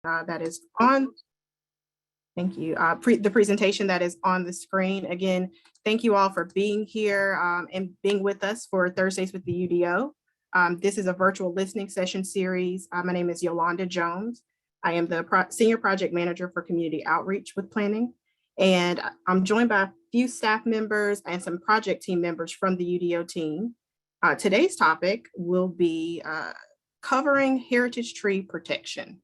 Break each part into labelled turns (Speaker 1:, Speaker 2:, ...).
Speaker 1: that is on. Thank you. The presentation that is on the screen. Again, thank you all for being here and being with us for Thursdays with the UDO. This is a virtual listening session series. My name is Yolanda Jones. I am the Senior Project Manager for Community Outreach with Planning. And I'm joined by a few staff members and some project team members from the UDO team. Today's topic will be covering heritage tree protection.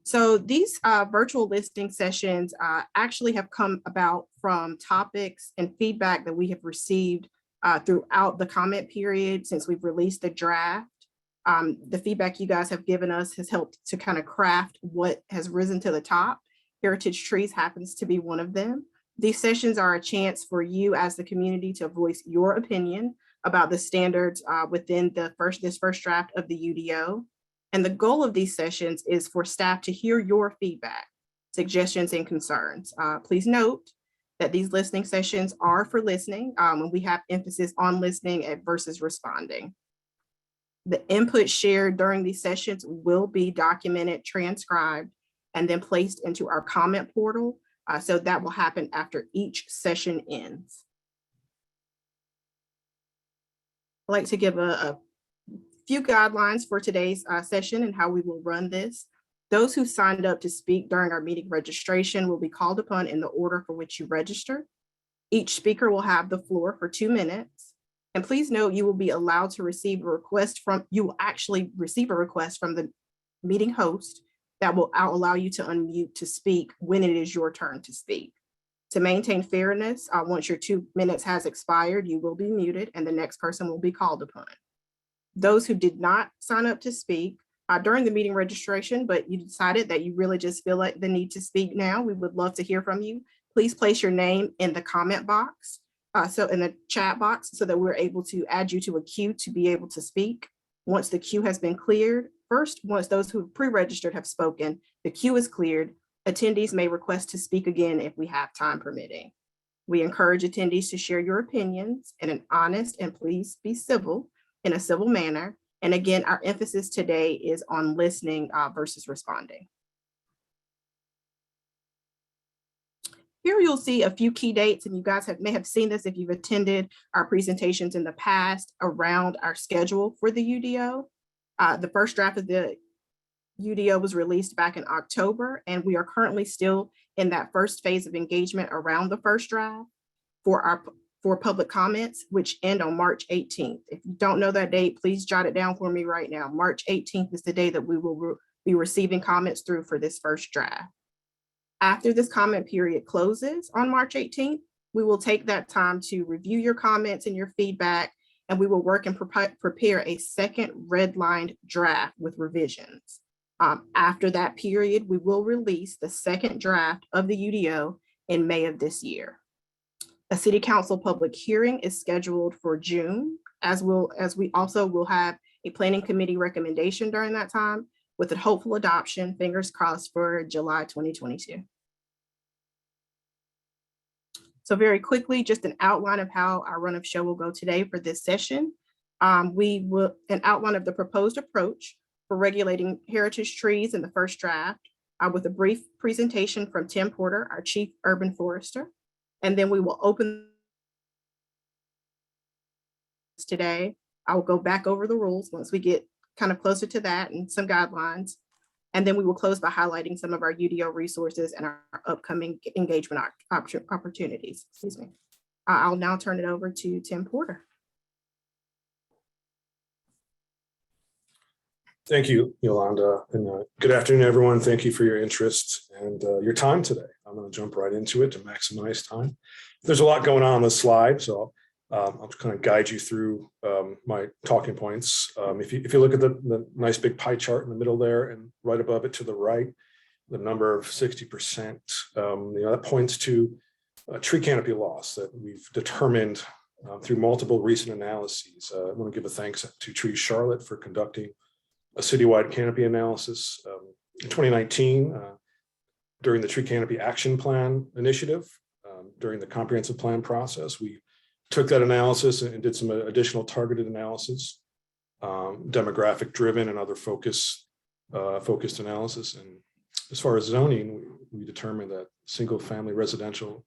Speaker 1: So these virtual listening sessions actually have come about from topics and feedback that we have received throughout the comment period since we've released the draft. The feedback you guys have given us has helped to kind of craft what has risen to the top. Heritage trees happens to be one of them. These sessions are a chance for you as the community to voice your opinion about the standards within this first draft of the UDO. And the goal of these sessions is for staff to hear your feedback, suggestions, and concerns. Please note that these listening sessions are for listening, and we have emphasis on listening versus responding. The input shared during these sessions will be documented, transcribed, and then placed into our comment portal. So that will happen after each session ends. I'd like to give a few guidelines for today's session and how we will run this. Those who signed up to speak during our meeting registration will be called upon in the order for which you register. Each speaker will have the floor for 2 minutes. And please note you will be allowed to receive a request from, you will actually receive a request from the meeting host that will allow you to unmute to speak when it is your turn to speak. To maintain fairness, once your 2 minutes has expired, you will be muted and the next person will be called upon. Those who did not sign up to speak during the meeting registration, but you decided that you really just feel like the need to speak now, we would love to hear from you. Please place your name in the comment box, so in the chat box, so that we're able to add you to a queue to be able to speak. Once the queue has been cleared, once those who have pre-registered have spoken, the queue is cleared. Attendees may request to speak again if we have time permitting. We encourage attendees to share your opinions in an honest and please be civil in a civil manner. And again, our emphasis today is on listening versus responding. Here you'll see a few key dates, and you guys may have seen this if you've attended our presentations in the past around our schedule for the UDO. The first draft of the UDO was released back in October, and we are currently still in that first phase of engagement around the first draft for public comments, which end on March 18th. If you don't know that date, please jot it down for me right now. March 18th is the day that we will be receiving comments through for this first draft. After this comment period closes on March 18th, we will take that time to review your comments and your feedback, and we will work and prepare a second redlined draft with revisions. After that period, we will release the second draft of the UDO in May of this year. A city council public hearing is scheduled for June, as we also will have a planning committee recommendation during that time with a hopeful adoption, fingers crossed, for July 2022. So very quickly, just an outline of how our run of show will go today for this session. An outline of the proposed approach for regulating heritage trees in the first draft with a brief presentation from Tim Porter, our Chief Urban Forester. And then we will open today. I will go back over the rules once we get kind of closer to that and some guidelines. And then we will close by highlighting some of our UDO resources and our upcoming engagement opportunities. Excuse me. I'll now turn it over to Tim Porter.
Speaker 2: Thank you, Yolanda, and good afternoon, everyone. Thank you for your interest and your time today. I'm going to jump right into it to maximize time. There's a lot going on this slide, so I'll kind of guide you through my talking points. If you look at the nice big pie chart in the middle there and right above it to the right, the number of 60%, that points to tree canopy loss that we've determined through multiple recent analyses. I want to give a thanks to Trees Charlotte for conducting a citywide canopy analysis in 2019 during the Tree Canopy Action Plan initiative. During the comprehensive plan process, we took that analysis and did some additional targeted analysis demographic driven and other focused analysis. And as far as zoning, we determined that single family residential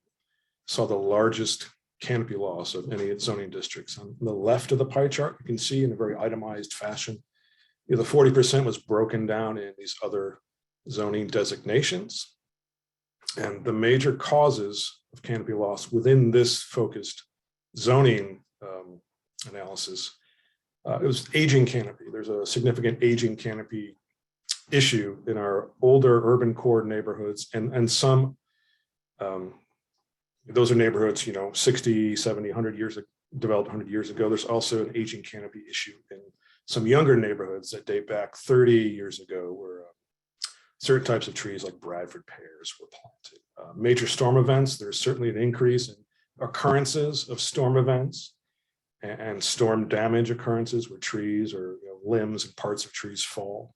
Speaker 2: saw the largest canopy loss of any zoning districts. On the left of the pie chart, you can see in a very itemized fashion, the 40% was broken down in these other zoning designations. And the major causes of canopy loss within this focused zoning analysis, it was aging canopy. There's a significant aging canopy issue in our older urban core neighborhoods, and some, those are neighborhoods, 60, 70, 100 years developed 100 years ago. There's also an aging canopy issue in some younger neighborhoods that date back 30 years ago, where certain types of trees like Bradford pears were planted. Major storm events, there's certainly an increase in occurrences of storm events and storm damage occurrences where trees or limbs and parts of trees fall.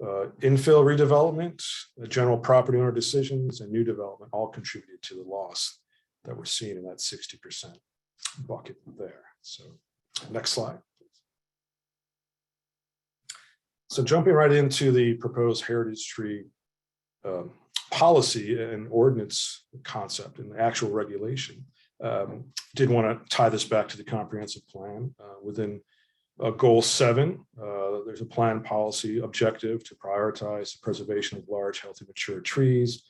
Speaker 2: Infill redevelopment, general property owner decisions, and new development all contributed to the loss that we're seeing in that 60% bucket there. So next slide. So jumping right into the proposed heritage tree policy and ordinance concept and the actual regulation, did want to tie this back to the comprehensive plan. Within goal 7, there's a plan policy objective to prioritize the preservation of large, healthy, mature trees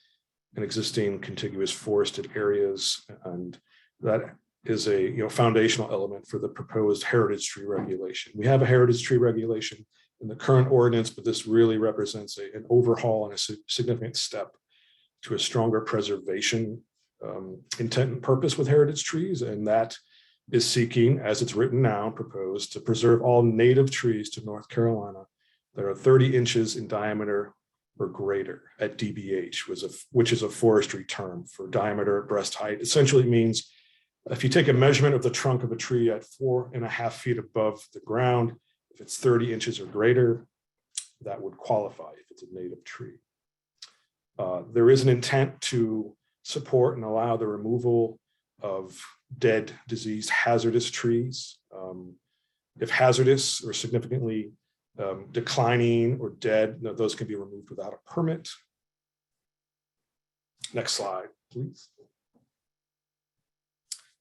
Speaker 2: and existing contiguous forested areas, and that is a foundational element for the proposed heritage tree regulation. We have a heritage tree regulation in the current ordinance, but this really represents an overhaul and a significant step to a stronger preservation intent and purpose with heritage trees, and that is seeking, as it's written now, proposed to preserve all native trees to North Carolina that are 30 inches in diameter or greater at DBH, which is a forestry term for diameter, breast height. Essentially, it means if you take a measurement of the trunk of a tree at 4.5 feet above the ground, if it's 30 inches or greater, that would qualify if it's a native tree. There is an intent to support and allow the removal of dead, diseased, hazardous trees. If hazardous or significantly declining or dead, those can be removed without a permit. Next slide, please.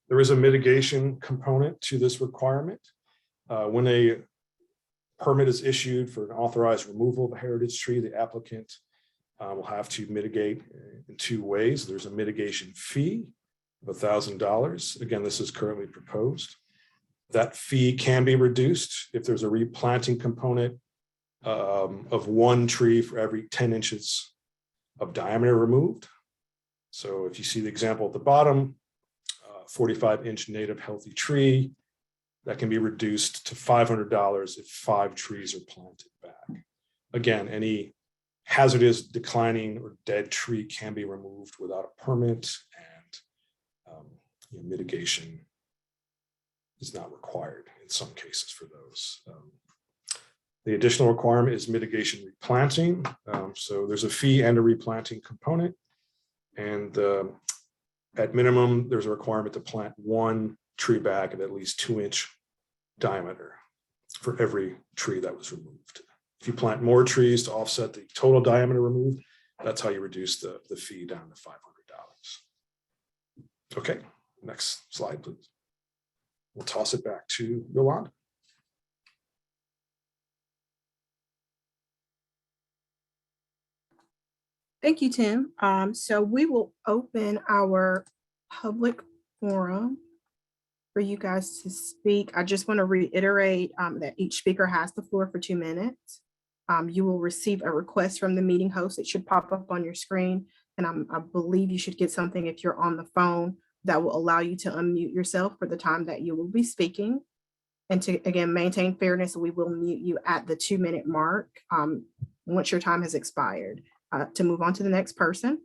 Speaker 2: There is a mitigation component to this requirement. When a permit is issued for an authorized removal of a heritage tree, the applicant will have to mitigate in 2 ways. There's a mitigation fee of $1,000. Again, this is currently proposed. That fee can be reduced if there's a replanting component of 1 tree for every 10 inches of diameter removed. So if you see the example at the bottom, 45-inch native healthy tree, that can be reduced to $500 if 5 trees are planted back. Again, any hazardous, declining, or dead tree can be removed without a permit, and mitigation is not required in some cases for those. The additional requirement is mitigation replanting. So there's a fee and a replanting component, and at minimum, there's a requirement to plant 1 tree bag of at least 2-inch diameter for every tree that was removed. If you plant more trees to offset the total diameter removed, that's how you reduce the fee down to $500. Okay, next slide, please. We'll toss it back to Ronald.
Speaker 1: Thank you, Tim. So we will open our public forum for you guys to speak. I just want to reiterate that each speaker has the floor for 2 minutes. You will receive a request from the meeting host. It should pop up on your screen. And I believe you should get something if you're on the phone that will allow you to unmute yourself for the time that you will be speaking. And to, again, maintain fairness, we will mute you at the 2-minute mark once your time has expired to move on to the next person.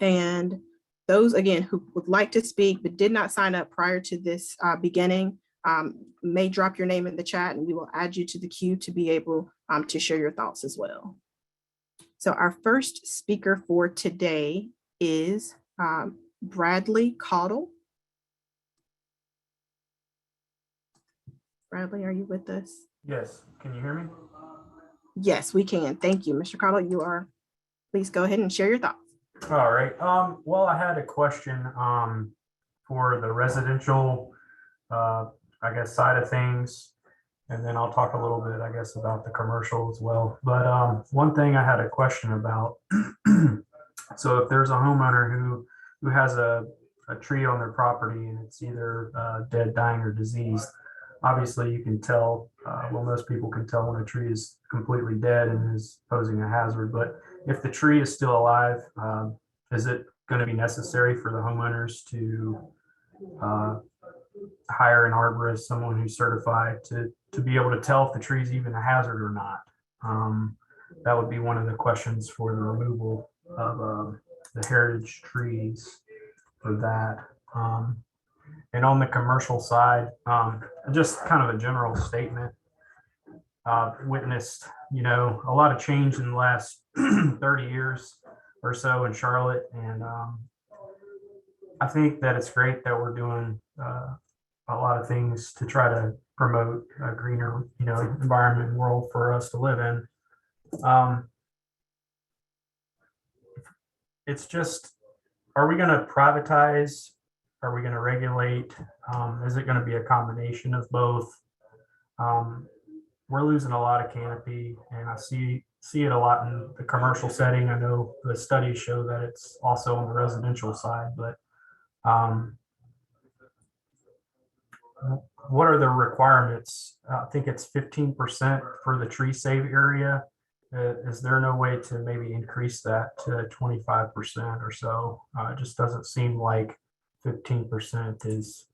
Speaker 1: And those, again, who would like to speak but did not sign up prior to this beginning may drop your name in the chat and we will add you to the queue to be able to share your thoughts as well. So our first speaker for today is Bradley Cotto. Bradley, are you with us?
Speaker 3: Yes, can you hear me?
Speaker 1: Yes, we can. Thank you. Mr. Cotto, please go ahead and share your thoughts.
Speaker 3: All right. Well, I had a question for the residential, I guess, side of things, and then I'll talk a little bit, I guess, about the commercial as well. But one thing I had a question about. So if there's a homeowner who has a tree on their property and it's either dead, dying, or diseased, obviously you can tell. Well, most people can tell when a tree is completely dead and is posing a hazard. But if the tree is still alive, is it going to be necessary for the homeowners to hire an arborist, someone who's certified to be able to tell if the tree is even a hazard or not? That would be one of the questions for the removal of the heritage trees for that. And on the commercial side, just kind of a general statement. Witnessed, a lot of change in the last 30 years or so in Charlotte. And I think that it's great that we're doing a lot of things to try to promote a greener, environment and world for us to live in. It's just, are we going to privatize? Are we going to regulate? Is it going to be a combination of both? We're losing a lot of canopy, and I see it a lot in the commercial setting. I know the studies show that it's also on the residential side, but what are the requirements? I think it's 15% for the tree save area. Is there no way to maybe increase that to 25% or so? It just doesn't seem like 15% is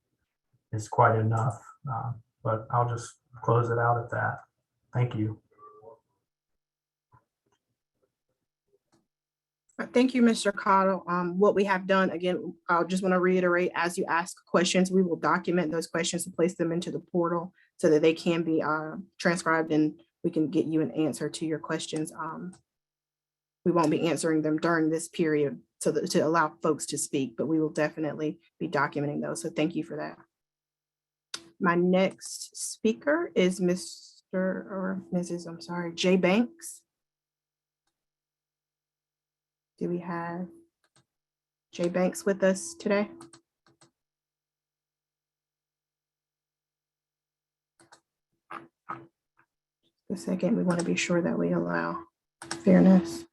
Speaker 3: quite enough, but I'll just close it out at that. Thank you.
Speaker 1: Thank you, Mr. Cotto. What we have done, again, I just want to reiterate, as you ask questions, we will document those questions and place them into the portal so that they can be transcribed and we can get you an answer to your questions. We won't be answering them during this period to allow folks to speak, but we will definitely be documenting those. So thank you for that. My next speaker is Mr. or Mrs. Jay Banks. Do we have Jay Banks with us today? A second, we want to be sure that we allow fairness.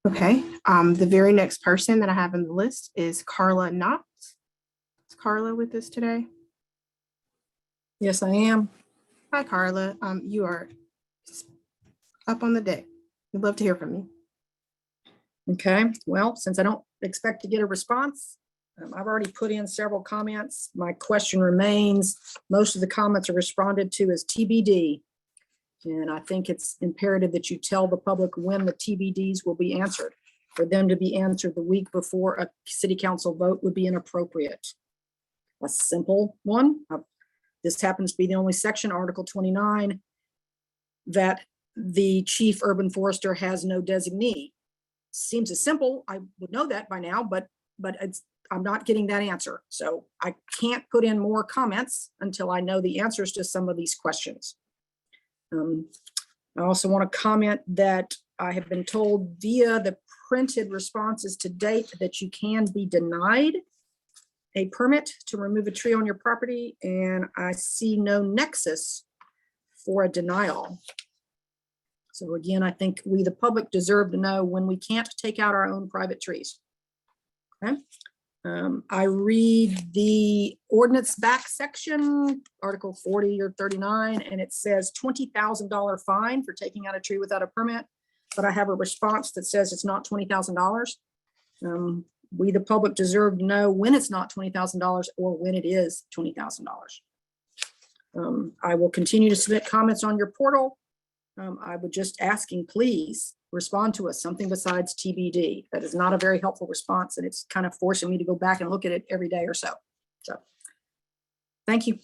Speaker 1: Okay, the very next person that I have on the list is Carla Knott. Is Carla with us today?
Speaker 4: Yes, I am.
Speaker 1: Hi, Carla. You are up on the deck. We'd love to hear from you.
Speaker 4: Okay, well, since I don't expect to get a response, I've already put in several comments. My question remains. Most of the comments are responded to as TBD. And I think it's imperative that you tell the public when the TBDs will be answered. For them to be answered the week before a city council vote would be inappropriate. A simple one. This happens to be the only section, Article 29, that the chief urban forester has no designee. Seems as simple. I would know that by now, but I'm not getting that answer. So I can't put in more comments until I know the answers to some of these questions. I also want to comment that I have been told via the printed responses to date that you can be denied a permit to remove a tree on your property, and I see no nexus for a denial. So again, I think we, the public, deserve to know when we can't take out our own private trees. Okay. I read the ordinance back section, Article 40 or 39, and it says $20,000 fine for taking out a tree without a permit. But I have a response that says it's not $20,000. We, the public, deserve to know when it's not $20,000 or when it is $20,000. I will continue to submit comments on your portal. I would just asking, please respond to us, something besides TBD. That is not a very helpful response, and it's kind of forcing me to go back and look at it every day or so. So thank you.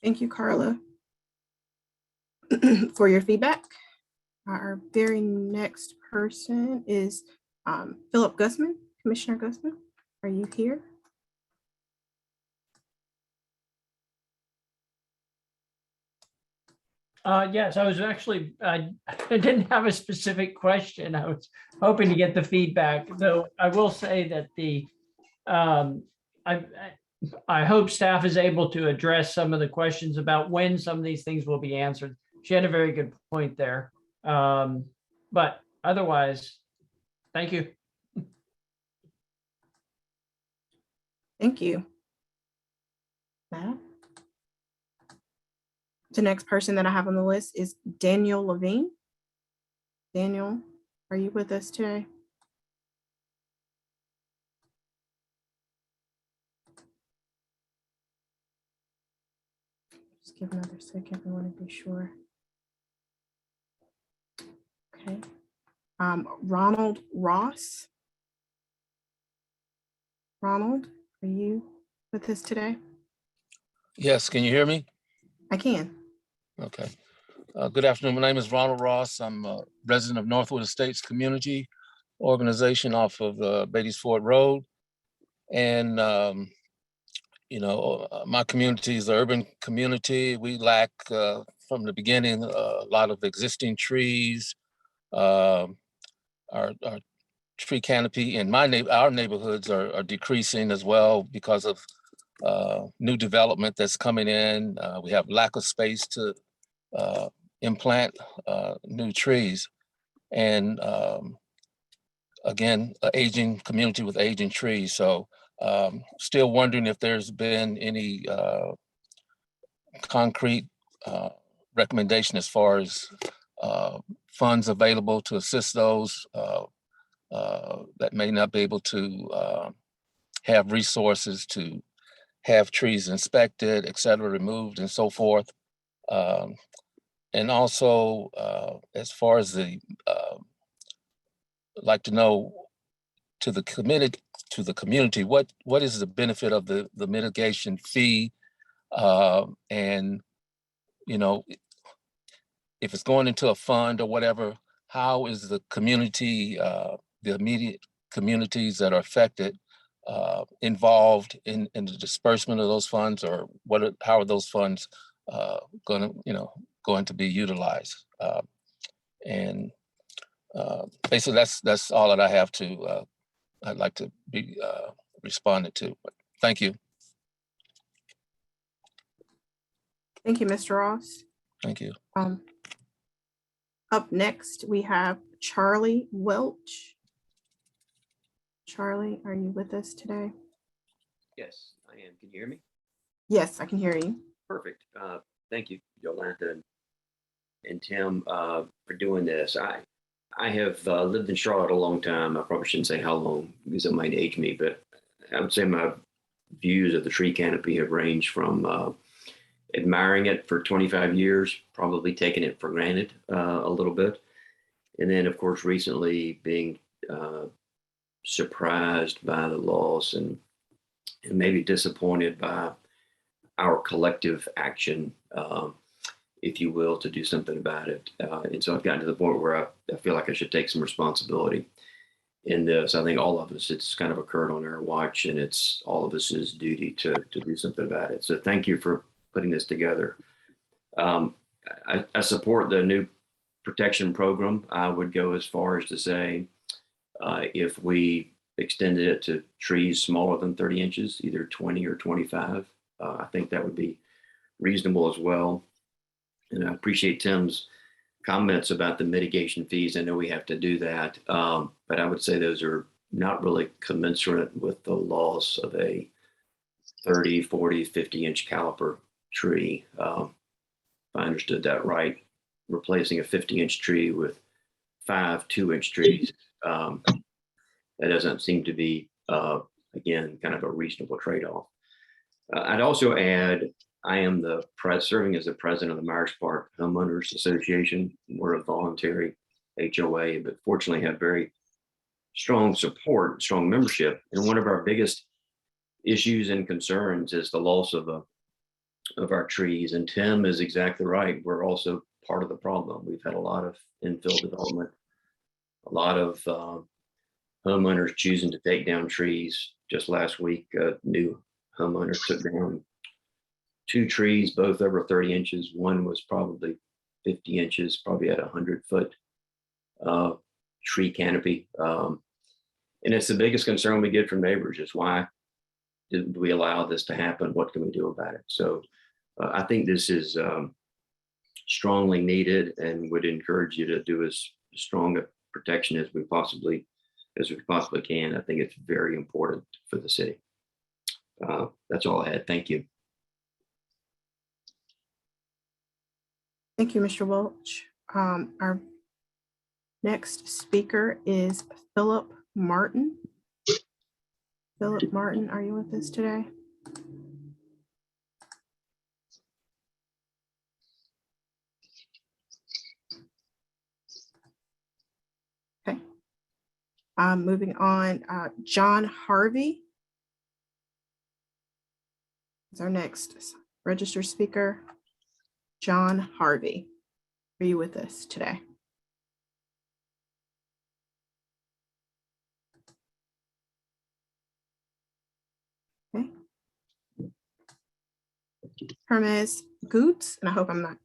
Speaker 1: Thank you, Carla, for your feedback. Our very next person is Philip Gusman, Commissioner Gusman. Are you here?
Speaker 5: Yes, I was actually, I didn't have a specific question. I was hoping to get the feedback, though I will say that um, I hope staff is able to address some of the questions about when some of these things will be answered. She had a very good point there. But otherwise, thank you.
Speaker 1: Thank you. Madam? The next person that I have on the list is Daniel Levine. Daniel, are you with us today? Just give another second. I want to be sure. Okay. Ronald Ross. Ronald, are you with us today?
Speaker 6: Yes, can you hear me?
Speaker 1: I can.
Speaker 6: Okay. Good afternoon. My name is Ronald Ross. I'm a resident of Northwood Estates Community Organization off of Beatties Ford Road. And, my community is an urban community. We lack from the beginning a lot of existing trees. Our tree canopy in our neighborhoods are decreasing as well because of new development that's coming in. We have lack of space to implant new trees. And again, an aging community with aging trees. So still wondering if there's been any concrete recommendation as far as funds available to assist those that may not be able to have resources to have trees inspected, et cetera, removed and so forth. And also, as far as like to know to the community, what is the benefit of the mitigation fee? And, if it's going into a fund or whatever, how is the community, the immediate communities that are affected involved in the disbursement of those funds, or how are those funds going to be utilized? And basically that's all that I have to I'd like to be responded to. But thank you.
Speaker 1: Thank you, Mr. Ross.
Speaker 6: Thank you.
Speaker 1: Up next, we have Charlie Welch. Charlie, are you with us today?
Speaker 7: Yes, I am. Can you hear me?
Speaker 1: Yes, I can hear you.
Speaker 7: Perfect. Thank you, Yolanda and Tim, for doing this. I have lived in Charlotte a long time. I probably shouldn't say how long because it might age me, but I would say my views of the tree canopy have ranged from admiring it for 25 years, probably taking it for granted a little bit. And then, of course, recently being surprised by the loss and maybe disappointed by our collective action, if you will, to do something about it. And so I've gotten to the point where I feel like I should take some responsibility in this. I think all of us, it's kind of occurred on our watch, and it's all of us' duty to do something about it. So thank you for putting this together. I support the new protection program. I would go as far as to say, if we extended it to trees smaller than 30 inches, either 20 or 25, I think that would be reasonable as well. And I appreciate Tim's comments about the mitigation fees. I know we have to do that, but I would say those are not really commensurate with the loss of a 30, 40, 50-inch caliper tree. If I understood that right, replacing a 50-inch tree with 5 2-inch trees, that doesn't seem to be, again, kind of a reasonable trade-off. I'd also add, I am serving as the president of the Myers Park Homeowners Association. We're a voluntary HOA, but fortunately have very strong support, strong membership. And one of our biggest issues and concerns is the loss of our trees. And Tim is exactly right. We're also part of the problem. We've had a lot of infill development, a lot of homeowners choosing to take down trees. Just last week, a new homeowner took down 2 trees, both over 30 inches. One was probably 50 inches, probably at a 100-foot tree canopy. And it's the biggest concern we get from neighbors is why did we allow this to happen? What can we do about it? So I think this is strongly needed and would encourage you to do as strong a protection as we possibly can. I think it's very important for the city. That's all I had. Thank you.
Speaker 1: Thank you, Mr. Welch. Our next speaker is Philip Martin. Philip Martin, are you with us today? Okay. Moving on, John Harvey is our next registered speaker. John Harvey, are you with us today? Okay. Hermes Goots, and I hope I'm not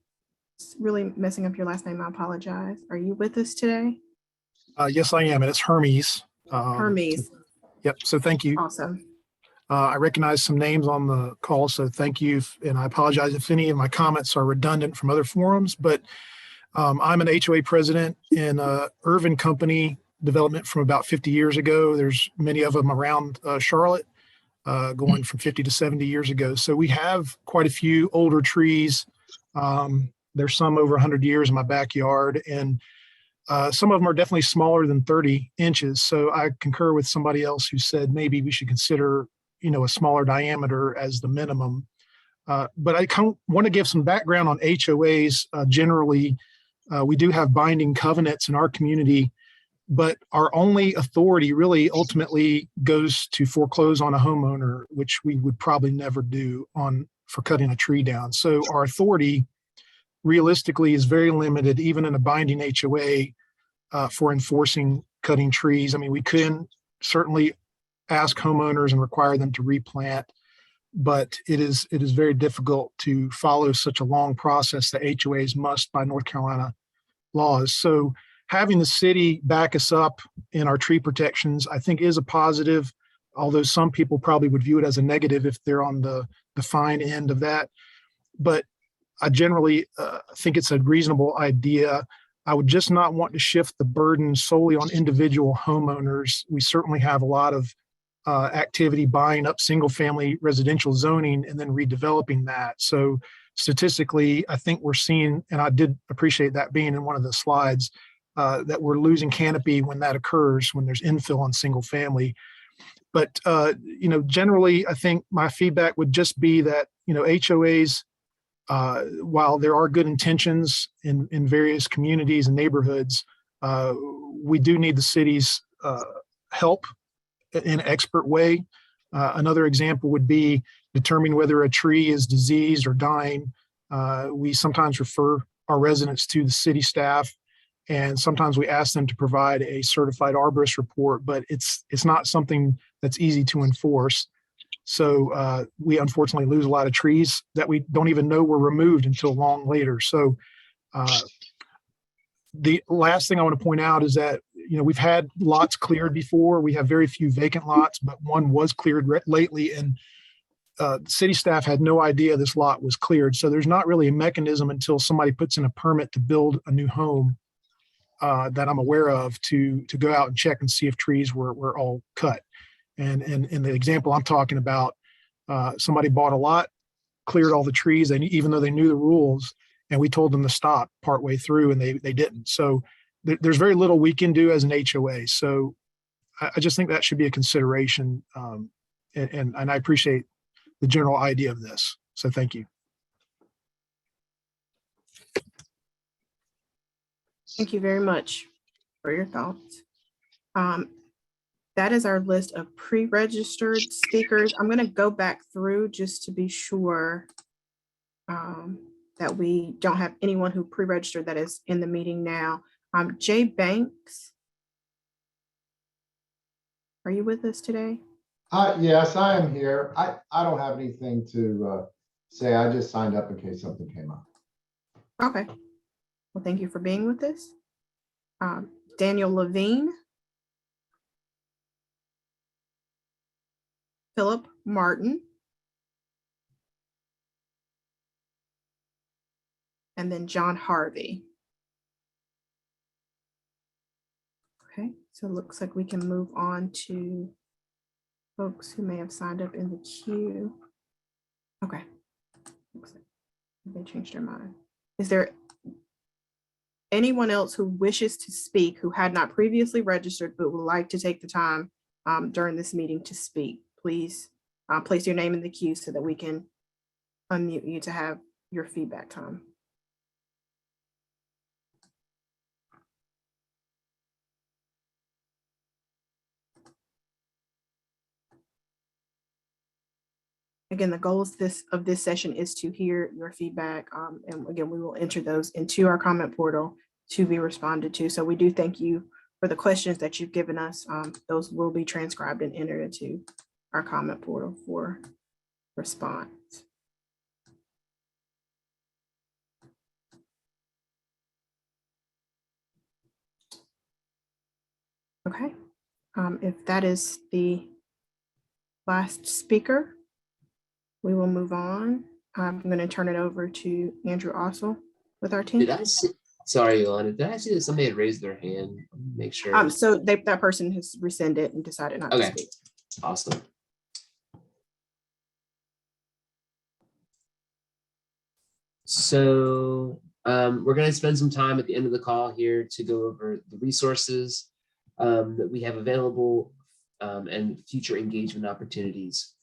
Speaker 1: really messing up your last name. I apologize. Are you with us today?
Speaker 8: Yes, I am, and it's Hermes.
Speaker 1: Hermes,
Speaker 8: Yep, so thank you.
Speaker 1: awesome.
Speaker 8: I recognize some names on the call, so thank you. And I apologize if any of my comments are redundant from other forums, but I'm an HOA president in Irvin Company development from about 50 years ago. There's many of them around Charlotte, going from 50 to 70 years ago. So we have quite a few older trees. There's some over 100 years in my backyard, and some of them are definitely smaller than 30 inches. So I concur with somebody else who said maybe we should consider, a smaller diameter as the minimum. But I want to give some background on HOAs. Generally, we do have binding covenants in our community, but our only authority really ultimately goes to foreclose on a homeowner, which we would probably never do for cutting a tree down. So our authority realistically is very limited, even in a binding HOA, for enforcing cutting trees. I mean, we can certainly ask homeowners and require them to replant, but it is very difficult to follow such a long process that HOAs must by North Carolina laws. So having the city back us up in our tree protections, I think is a positive, although some people probably would view it as a negative if they're on the fine end of that. But I generally think it's a reasonable idea. I would just not want to shift the burden solely on individual homeowners. We certainly have a lot of activity buying up single family residential zoning and then redeveloping that. So statistically, I think we're seeing, and I did appreciate that being in one of the slides, that we're losing canopy when that occurs, when there's infill on single family. But, generally, I think my feedback would just be that, HOAs, while there are good intentions in various communities and neighborhoods, we do need the city's help in an expert way. Another example would be determining whether a tree is diseased or dying. We sometimes refer our residents to the city staff, and sometimes we ask them to provide a certified arborist report, but it's not something that's easy to enforce. So we unfortunately lose a lot of trees that we don't even know were removed until long later. So the last thing I want to point out is that, we've had lots cleared before. We have very few vacant lots, but one was cleared lately, and city staff had no idea this lot was cleared. So there's not really a mechanism until somebody puts in a permit to build a new home that I'm aware of to go out and check and see if trees were all cut. And in the example I'm talking about, somebody bought a lot, cleared all the trees, and even though they knew the rules, and we told them to stop partway through, and they didn't. So there's very little we can do as an HOA. So I just think that should be a consideration, and I appreciate the general idea of this. So thank you.
Speaker 1: Thank you very much for your thoughts. That is our list of pre-registered speakers. I'm going to go back through just to be sure that we don't have anyone who pre-registered that is in the meeting now. Jay Banks. Are you with us today?
Speaker 9: Yes, I am here. I don't have anything to say. I just signed up in case something came up.
Speaker 1: Okay. Well, thank you for being with us. Daniel Levine. Philip Martin. And then John Harvey. Okay, so it looks like we can move on to folks who may have signed up in the queue. Okay. Looks like they changed their mind. Is there anyone else who wishes to speak who had not previously registered but would like to take the time during this meeting to speak? Please place your name in the queue so that we can unmute you to have your feedback time. Again, the goal of this session is to hear your feedback. And again, we will enter those into our comment portal to be responded to. So we do thank you for the questions that you've given us. Those will be transcribed and entered into our comment portal for response. Okay, if that is the last speaker, we will move on. I'm going to turn it over to Andrew Ossel with our team.
Speaker 10: Did I see? Sorry, Yolanda. Did I see that somebody had raised their hand? Make sure.
Speaker 1: So that person has rescinded and decided not to
Speaker 10: Okay.
Speaker 1: speak.
Speaker 10: Awesome. So we're going to spend some time at the end of the call here to go over the resources that we have available and future engagement opportunities.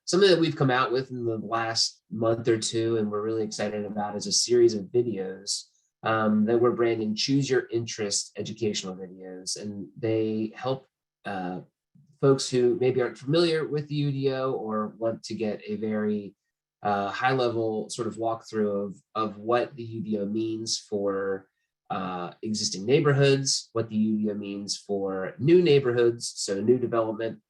Speaker 10: Something that we've come out with in the last month or two, and we're really excited about, is a series of videos that we're branding Choose Your Interest educational videos. And they help folks who maybe aren't familiar with the UDO or want to get a very high level sort of walkthrough of what the UDO means for existing neighborhoods, what the UDO means for new neighborhoods, so new development,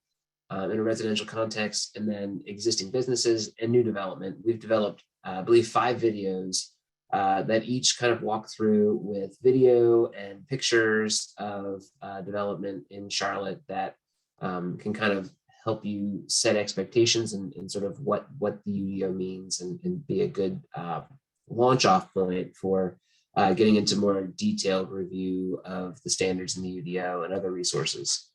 Speaker 10: in a residential context, and then existing businesses and new development. We've developed, I believe, 5 videos that each kind of walk through with video and pictures of development in Charlotte that can kind of help you set expectations and sort of what the UDO means and be a good launch off point for getting into more detailed review of the standards in the UDO and other resources.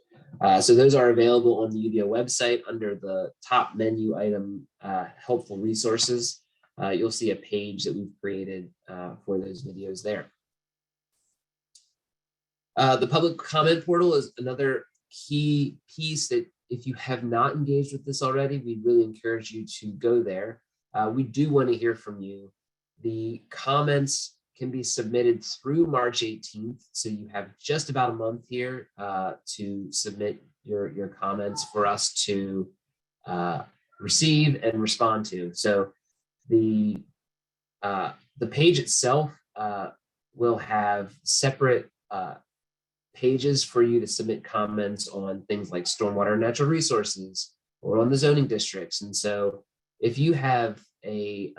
Speaker 10: So those are available on the UDO website under the top menu item, helpful resources. You'll see a page that we've created for those videos there. The public comment portal is another key piece that if you have not engaged with this already, we really encourage you to go there. We do want to hear from you. The comments can be submitted through March 18th. So you have just about a month here to submit your comments for us to receive and respond to. So the page itself will have separate pages for you to submit comments on things like stormwater and natural resources or on the zoning districts. And so if you have a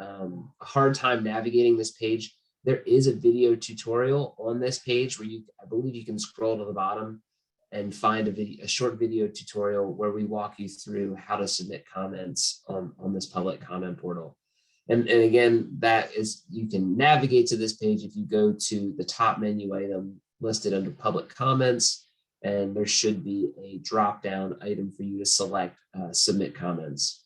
Speaker 10: hard time navigating this page, there is a video tutorial on this page where I believe you can scroll to the bottom and find a short video tutorial where we walk you through how to submit comments on this public comment portal. And again, you can navigate to this page if you go to the top menu item listed under public comments, and there should be a drop down item for you to select submit comments.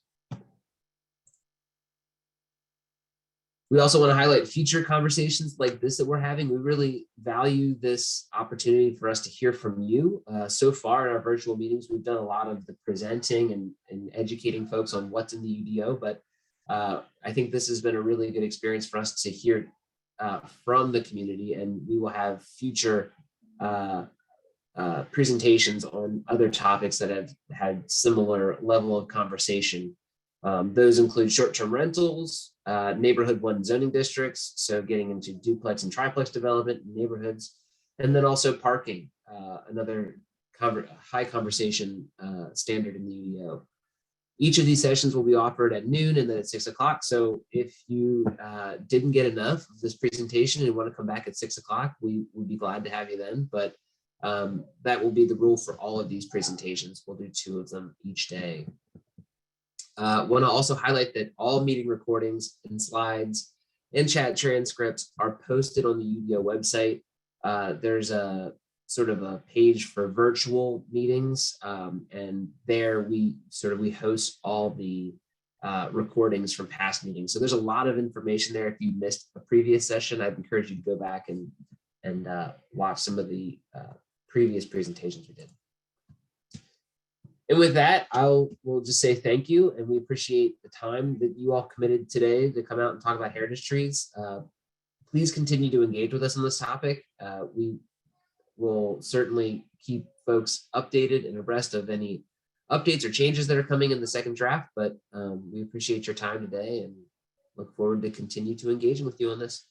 Speaker 10: We also want to highlight future conversations like this that we're having. We really value this opportunity for us to hear from you. So far in our virtual meetings, we've done a lot of the presenting and educating folks on what's in the UDO, but I think this has been a really good experience for us to hear from the community, and we will have future presentations on other topics that have had similar level of conversation. Those include short-term rentals, neighborhood 1 zoning districts, so getting into duplex and triplex development in neighborhoods, and then also parking, another high conversation standard in the UDO. Each of these sessions will be offered at noon and then at 6 o'clock. So if you didn't get enough of this presentation and want to come back at 6 o'clock, we would be glad to have you then. But that will be the rule for all of these presentations. We'll do 2 of them each day. Want to also highlight that all meeting recordings and slides and chat transcripts are posted on the UDO website. There's a sort of a page for virtual meetings, and there we host all the recordings from past meetings. So there's a lot of information there. If you missed a previous session, I'd encourage you to go back and watch some of the previous presentations we did. And with that, we'll just say thank you, and we appreciate the time that you all committed today to come out and talk about heritage trees. Please continue to engage with us on this topic. We will certainly keep folks updated and abreast of any updates or changes that are coming in the second draft, but we appreciate your time today and look forward to continue to engaging with you on this.